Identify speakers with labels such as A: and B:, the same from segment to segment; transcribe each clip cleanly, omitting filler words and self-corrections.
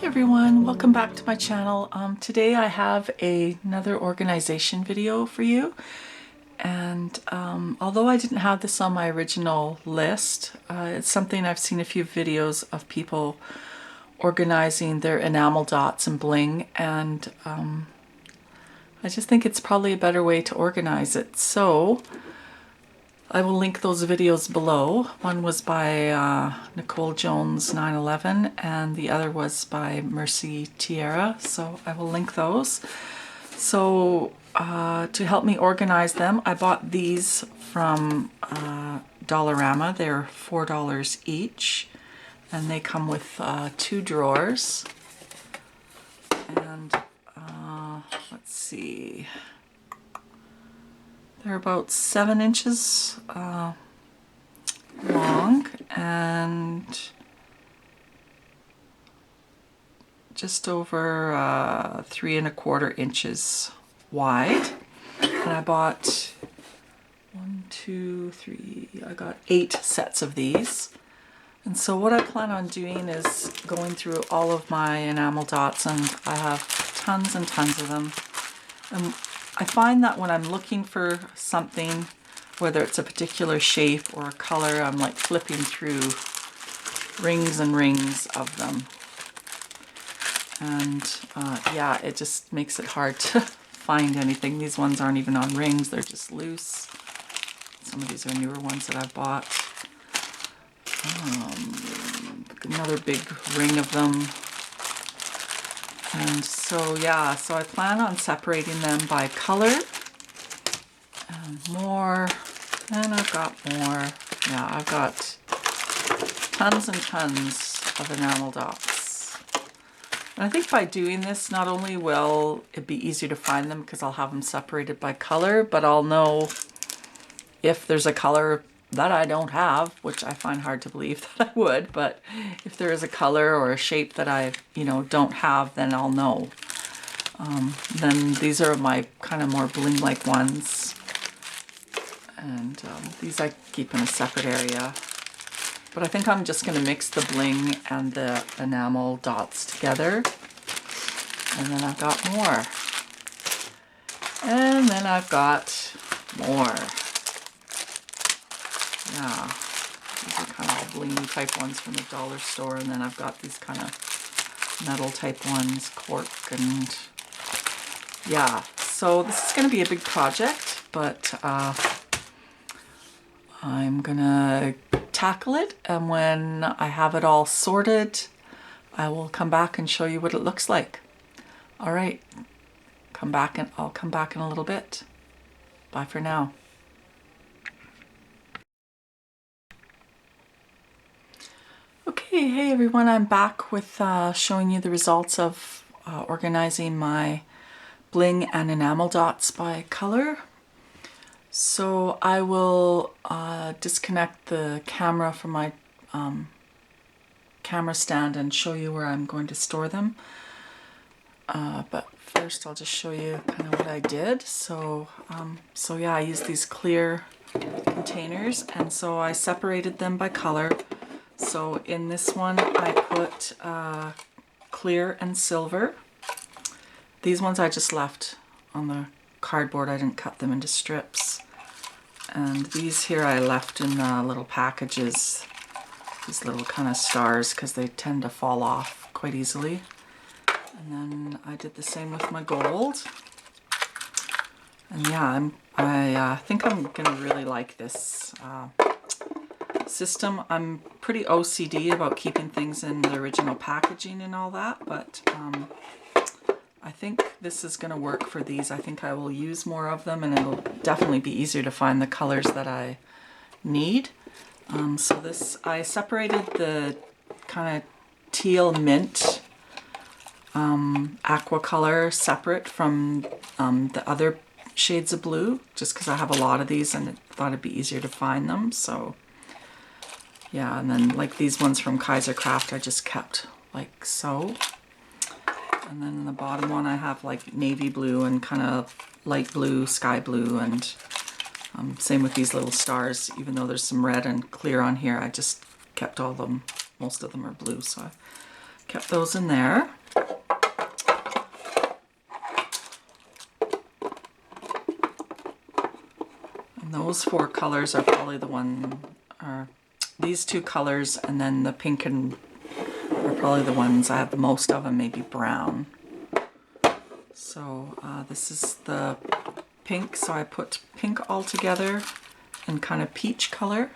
A: Hey everyone, welcome back to my channel. Today I have another organization video for you, and although I didn't have this on my original list, it's something I've seen a few videos of people organizing their enamel dots and bling, and I just think it's probably a better way to organize it. So I will link those videos below. One was by Nicole Jones 911 and the other was by Mercy Tierra, so I will link those. So to help me organize them, I bought these from Dollarama. They're $4 each, and they come with 2 drawers. And let's see, they're about 7 inches long and just over 3¼ inches wide. And I bought 1, 2, 3, I got 8 sets of these. And so what I plan on doing is going through all of my enamel dots, and I have tons and tons of them. And I find that when I'm looking for something, whether it's a particular shape or a color, I'm like flipping through rings and rings of them. And yeah, it just makes it hard to find anything. These ones aren't even on rings, they're just loose. Some of these are newer ones that I've bought. Another big ring of them. And so yeah, so I plan on separating them by color and more, and I've got more. Yeah, I've got tons and tons of enamel dots. And I think by doing this, not only will it be easier to find them because I'll have them separated by color, but I'll know if there's a color that I don't have, which I find hard to believe that I would, but if there is a color or a shape that I, don't have, then I'll know. Then these are my kind of more bling-like ones. And these I keep in a separate area. But I think I'm just going to mix the bling and the enamel dots together. And then I've got more. And then I've got more. Yeah, these are kind of blingy type ones from the dollar store, and then I've got these kind of metal type ones, cork, and yeah. So this is going to be a big project, but I'm gonna tackle it, and when I have it all sorted, I will come back and show you what it looks like. All right, I'll come back in a little bit. Bye for now. Okay, hey everyone, I'm back with showing you the results of organizing my bling and enamel dots by color. So I will disconnect the camera from my camera stand and show you where I'm going to store them. But first I'll just show you kind of what I did. So yeah, I used these clear containers, and so I separated them by color. So in this one I put clear and silver. These ones I just left on the cardboard, I didn't cut them into strips. And these here I left in little packages, these little kind of stars, because they tend to fall off quite easily. And then I did the same with my gold. And yeah, I think I'm gonna really like this system. I'm pretty OCD about keeping things in the original packaging and all that, but I think this is going to work for these. I think I will use more of them, and it'll definitely be easier to find the colors that I need. So this, I separated the kind of teal mint aqua color separate from the other shades of blue, just because I have a lot of these and I thought it'd be easier to find them. So yeah, and then like these ones from Kaiser Craft I just kept like so. And then in the bottom one I have like navy blue and kind of light blue, sky blue, and same with these little stars. Even though there's some red and clear on here, I just kept all of them, most of them are blue, so I kept those in there. And those 4 colors are probably the one, or these 2 colors, and then the pink and are probably the ones I have the most of, and maybe brown. So this is the pink, so I put pink all together in kind of peach color.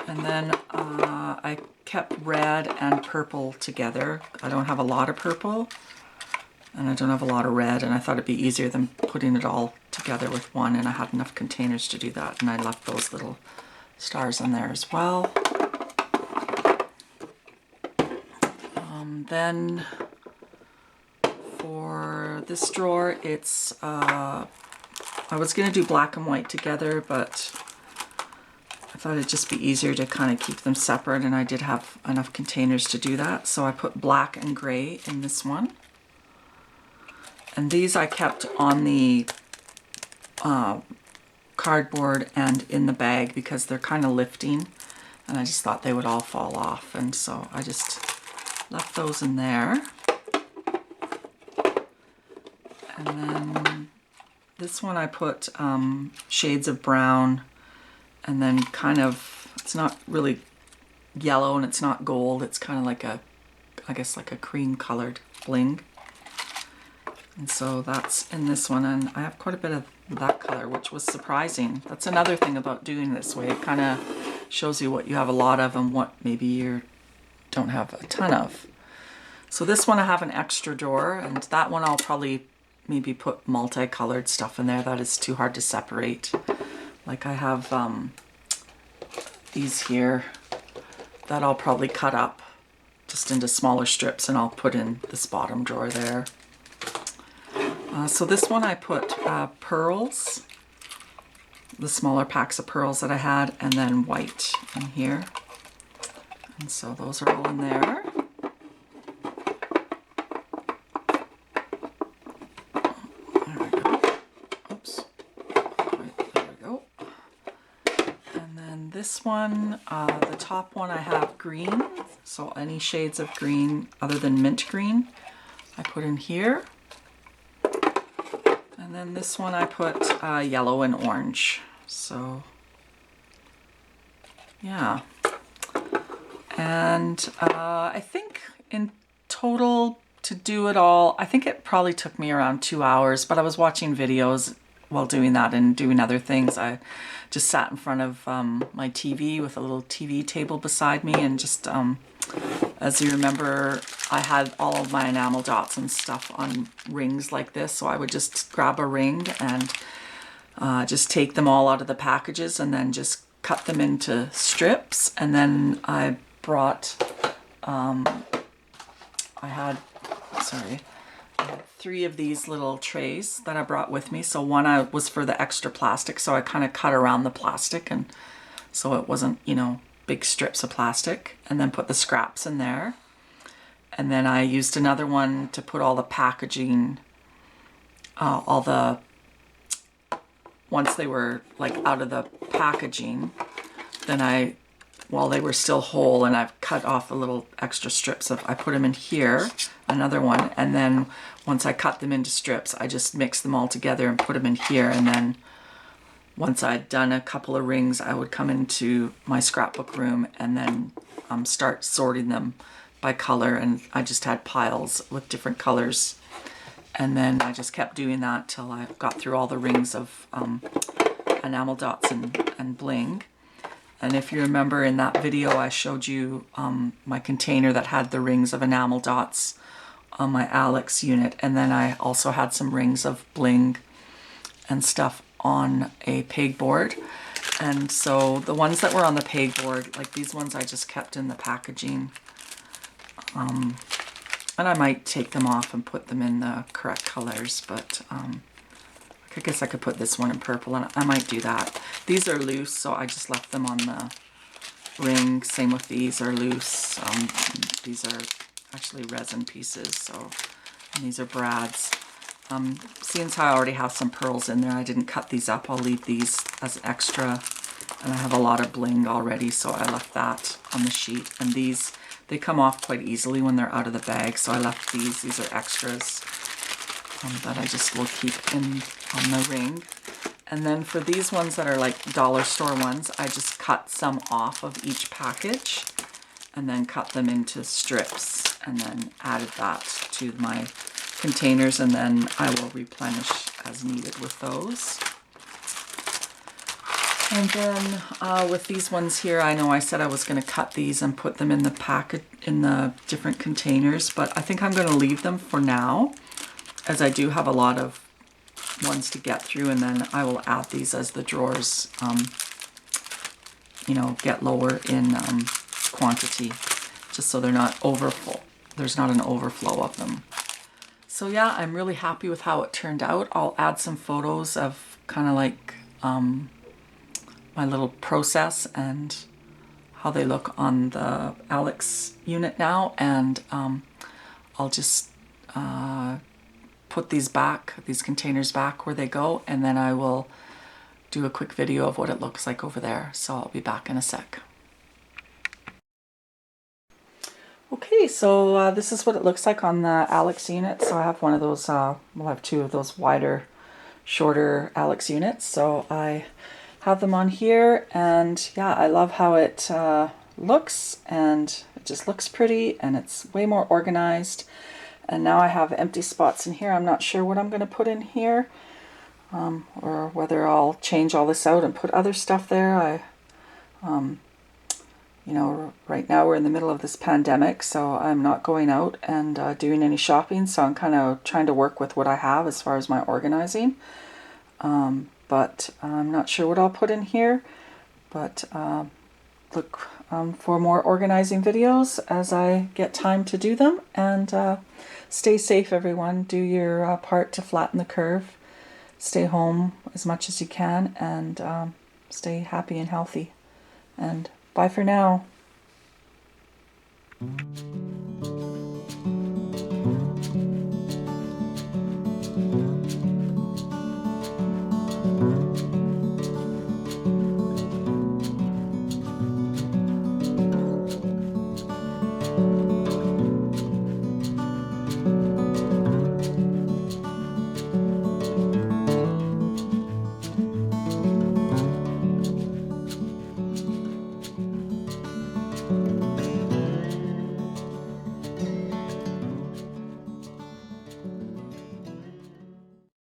A: And then I kept red and purple together. I don't have a lot of purple, and I don't have a lot of red, and I thought it'd be easier than putting it all together with one, and I had enough containers to do that, and I left those little stars in there as well. Then for this drawer, it's I was going to do black and white together, but I thought it'd just be easier to kind of keep them separate, and I did have enough containers to do that, so I put black and gray in this one. And these I kept on the cardboard and in the bag because they're kind of lifting, and I just thought they would all fall off, and so I just left those in there. And then this one I put shades of brown, and then kind of, it's not really yellow and it's not gold, it's kind of like a, I guess like a cream colored bling. And so that's in this one, and I have quite a bit of that color, which was surprising. That's another thing about doing this way. It kind of shows you what you have a lot of and what maybe you don't have a ton of. So this one I have an extra drawer, and that one I'll probably maybe put multicolored stuff in there. That is too hard to separate. Like I have these here that I'll probably cut up just into smaller strips, and I'll put in this bottom drawer there. So this one I put pearls, the smaller packs of pearls that I had, and then white in here. And so those are all in there. There we go. Oops. Right, there we go. And then this one, the top one I have green. So any shades of green other than mint green, I put in here. And then this one I put yellow and orange. So yeah. And I think in total to do it all, I think it probably took me around 2 hours, but I was watching videos while doing that and doing other things. I just sat in front of my TV with a little TV table beside me, and just as you remember, I had all of my enamel dots and stuff on rings like this, so I would just grab a ring and just take them all out of the packages and then just cut them into strips. And then I brought, I had 3 of these little trays that I brought with me. So one was for the extra plastic, so I kind of cut around the plastic, and so it wasn't, you know, big strips of plastic, and then put the scraps in there. And then I used another one to put all the packaging, once they were like out of the packaging, then while they were still whole, and I've cut off the little extra strips I put them in here, another one, and then once I cut them into strips, I just mixed them all together and put them in here. And then once I'd done a couple of rings, I would come into my scrapbook room and then start sorting them by color, and I just had piles with different colors. And then I just kept doing that till I got through all the rings of enamel dots and bling. And if you remember in that video, I showed you my container that had the rings of enamel dots on my Alex unit. And then I also had some rings of bling and stuff on a pegboard. And so the ones that were on the pegboard, like these ones, I just kept in the packaging. And I might take them off and put them in the correct colors, but I guess I could put this one in purple, and I might do that. These are loose, so I just left them on the ring. Same with these are loose. These are actually resin pieces, so, and these are brads. Seeing as how I already have some pearls in there, I didn't cut these up. I'll leave these as extra, and I have a lot of bling already, so I left that on the sheet. And these they come off quite easily when they're out of the bag. So I left these. These are extras that I just will keep in on the ring. And then for these ones that are like dollar store ones, I just cut some off of each package and then cut them into strips and then added that to my containers, and then I will replenish as needed with those. And then with these ones here, I know I said I was going to cut these and put them in the packet in the different containers, but I think I'm going to leave them for now, as I do have a lot of ones to get through, and then I will add these as the drawers, you know, get lower in quantity, just so they're not overfull. There's not an overflow of them. So yeah, I'm really happy with how it turned out. I'll add some photos of kind of like my little process and how they look on the Alex unit now, and I'll just put these containers back where they go, and then I will do a quick video of what it looks like over there. So I'll be back in a sec. Okay, so this is what it looks like on the Alex unit. So I have one of those, we'll have two of those wider, shorter Alex units. So I have them on here, and yeah, I love how it looks, and it just looks pretty, and it's way more organized. And now I have empty spots in here. I'm not sure what I'm going to put in here, or whether I'll change all this out and put other stuff there. You know, right now we're in the middle of this pandemic, so I'm not going out and doing any shopping, so I'm kind of trying to work with what I have as far as my organizing. But I'm not sure what I'll put in here, but look for more organizing videos as I get time to do them. And stay safe, everyone. Do your part to flatten the curve. Stay home as much as you can, and stay happy and healthy. And bye for now.